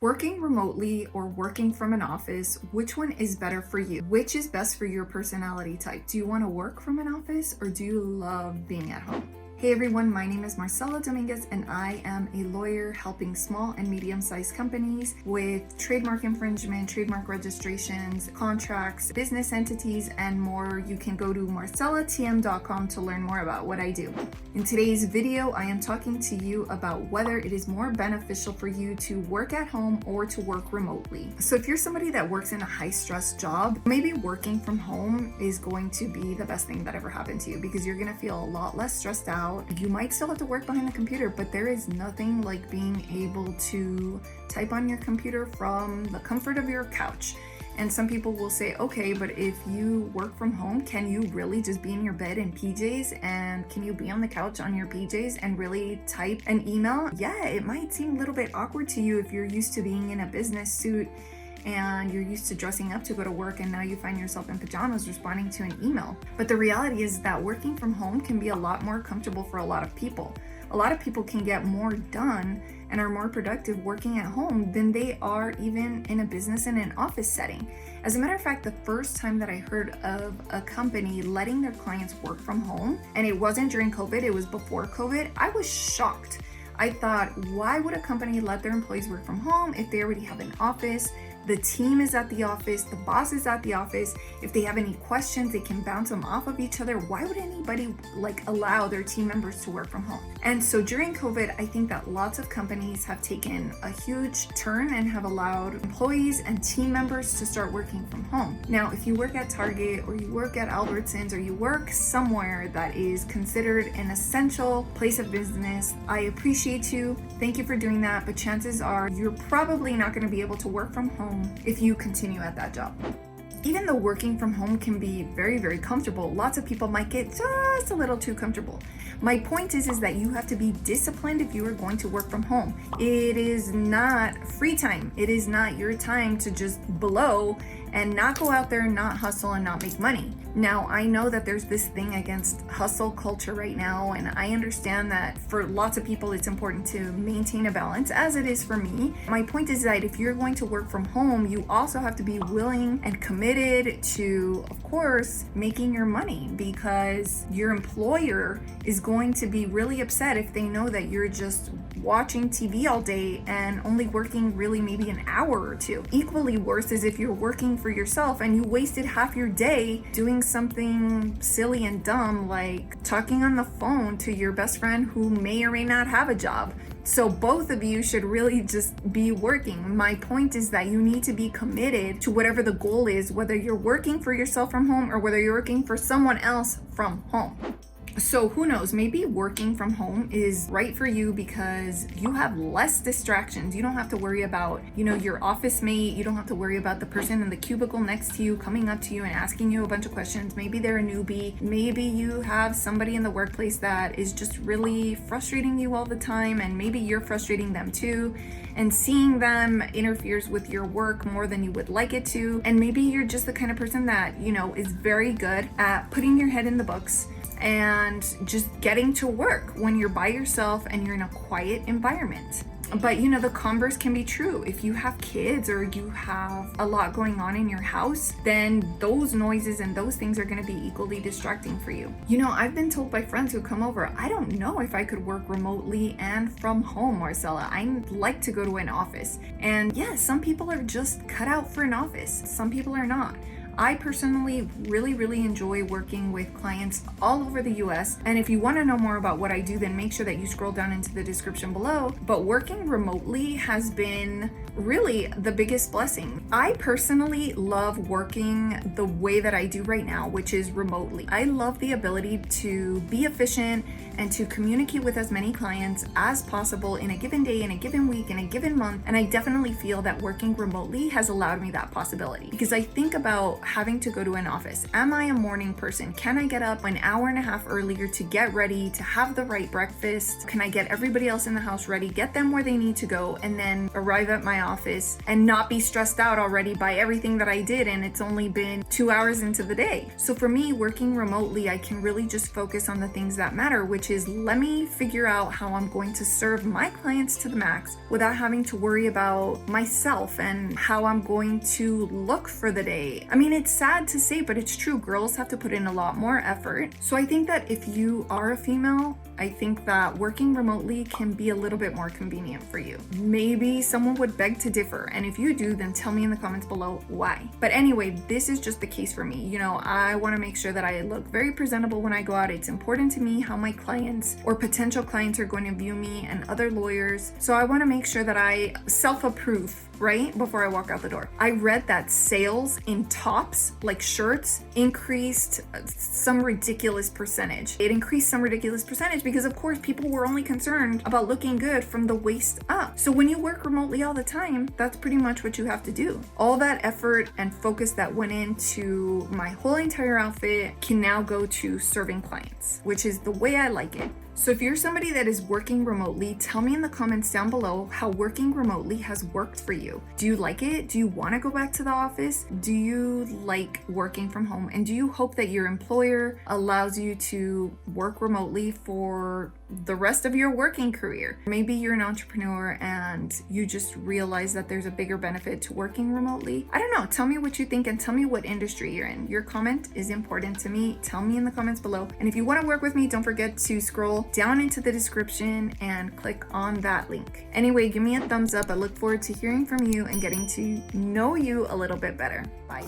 Working remotely or working from an office, which one is better for you? Which is best for your personality type? Do you want to work from an office or do you love being at home? Hey everyone, my name is Marcella Dominguez and I am a lawyer helping small and medium-sized companies with trademark infringement, trademark registrations, contracts, business entities, and more. You can go to marcellatm.com to learn more about what I do. In today's video, I am talking to you about whether it is more beneficial for you to work at home or to work remotely. So if you're somebody that works in a high-stress job, maybe working from home is going to be the best thing that ever happened to you because you're going to feel a lot less stressed out. You might still have to work behind the computer, but there is nothing like being able to type on your computer from the comfort of your couch. And some people will say, okay, but if you work from home, can you really just be in your bed in PJs? And can you be on the couch on your PJs and really type an email? Yeah, it might seem a little bit awkward to you if you're used to being in a business suit and you're used to dressing up to go to work and now you find yourself in pajamas responding to an email. But the reality is that working from home can be a lot more comfortable for a lot of people. A lot of people can get more done and are more productive working at home than they are even in a business and an office setting. As a matter of fact, the first time that I heard of a company letting their clients work from home, and it wasn't during COVID, it was before COVID, I was shocked. I thought, why would a company let their employees work from home if they already have an office? The team is at the office, the boss is at the office. If they have any questions, they can bounce them off of each other. Why would anybody allow their team members to work from home? And so during COVID, I think that lots of companies have taken a huge turn and have allowed employees and team members to start working from home. Now, if you work at Target or you work at Albertsons or you work somewhere that is considered an essential place of business, I appreciate you. Thank you for doing that. But chances are you're probably not going to be able to work from home if you continue at that job. Even though working from home can be very, very comfortable, lots of people might get just a little too comfortable. My point is that you have to be disciplined if you are going to work from home. It is not free time. It is not your time to just blow and not go out there and not hustle and not make money. Now, I know that there's this thing against hustle culture right now, and I understand that for lots of people it's important to maintain a balance, as it is for me. My point is that if you're going to work from home, you also have to be willing and committed to, of course, making your money, because your employer is going to be really upset if they know that you're just watching TV all day and only working really maybe an hour or two. Equally worse is if you're working for yourself and you wasted half your day doing something silly and dumb like talking on the phone to your best friend who may or may not have a job. So both of you should really just be working. My point is that you need to be committed to whatever the goal is, whether you're working for yourself from home or whether you're working for someone else from home. So who knows, maybe working from home is right for you because you have less distractions. You don't have to worry about, your office mate. You don't have to worry about the person in the cubicle next to you coming up to you and asking you a bunch of questions. Maybe they're a newbie. Maybe you have somebody in the workplace that is just really frustrating you all the time, and maybe you're frustrating them too. And seeing them interferes with your work more than you would like it to. And maybe you're just the kind of person that, is very good at putting your head in the books and just getting to work when you're by yourself and you're in a quiet environment. But the converse can be true. If you have kids or you have a lot going on in your house, then those noises and those things are going to be equally distracting for you. I've been told by friends who come over, I don't know if I could work remotely and from home, Marcella. I'd like to go to an office. And yeah, some people are just cut out for an office. Some people are not. I personally really, really enjoy working with clients all over the US. And if you want to know more about what I do, then make sure that you scroll down into the description below. But working remotely has been really the biggest blessing. I personally love working the way that I do right now, which is remotely. I love the ability to be efficient and to communicate with as many clients as possible in a given day, in a given week, in a given month. And I definitely feel that working remotely has allowed me that possibility, because I think about having to go to an office. Am I a morning person? Can I get up an hour and a half earlier to get ready, to have the right breakfast? Can I get everybody else in the house ready, get them where they need to go, and then arrive at my office and not be stressed out already by everything that I did, and it's only been 2 hours into the day. So for me, working remotely, I can really just focus on the things that matter, which is let me figure out how I'm going to serve my clients to the max without having to worry about myself and how I'm going to look for the day. I mean, it's sad to say, but it's true. Girls have to put in a lot more effort. So I think that if you are a female, I think that working remotely can be a little bit more convenient for you. Maybe someone would beg to differ, and if you do, then tell me in the comments below why. But anyway, this is just the case for me. You know, I want to make sure that I look very presentable when I go out. It's important to me how my clients or potential clients are going to view me and other lawyers. So I want to make sure that I self-approve right before I walk out the door. I read that sales in tops, like shirts, increased some ridiculous percentage. It increased some ridiculous percentage because of course people were only concerned about looking good from the waist up. So when you work remotely all the time, that's pretty much what you have to do. All that effort and focus that went into my whole entire outfit can now go to serving clients, which is the way I like it. So if you're somebody that is working remotely, tell me in the comments down below how working remotely has worked for you. Do you like it? Do you want to go back to the office? Do you like working from home? And do you hope that your employer allows you to work remotely for the rest of your working career? Maybe you're an entrepreneur and you just realize that there's a bigger benefit to working remotely. I don't know. Tell me what you think and tell me what industry you're in. Your comment is important to me. Tell me in the comments below. And if you want to work with me, don't forget to scroll down into the description and click on that link. Anyway, give me a thumbs up. I look forward to hearing from you and getting to know you a little bit better. Bye.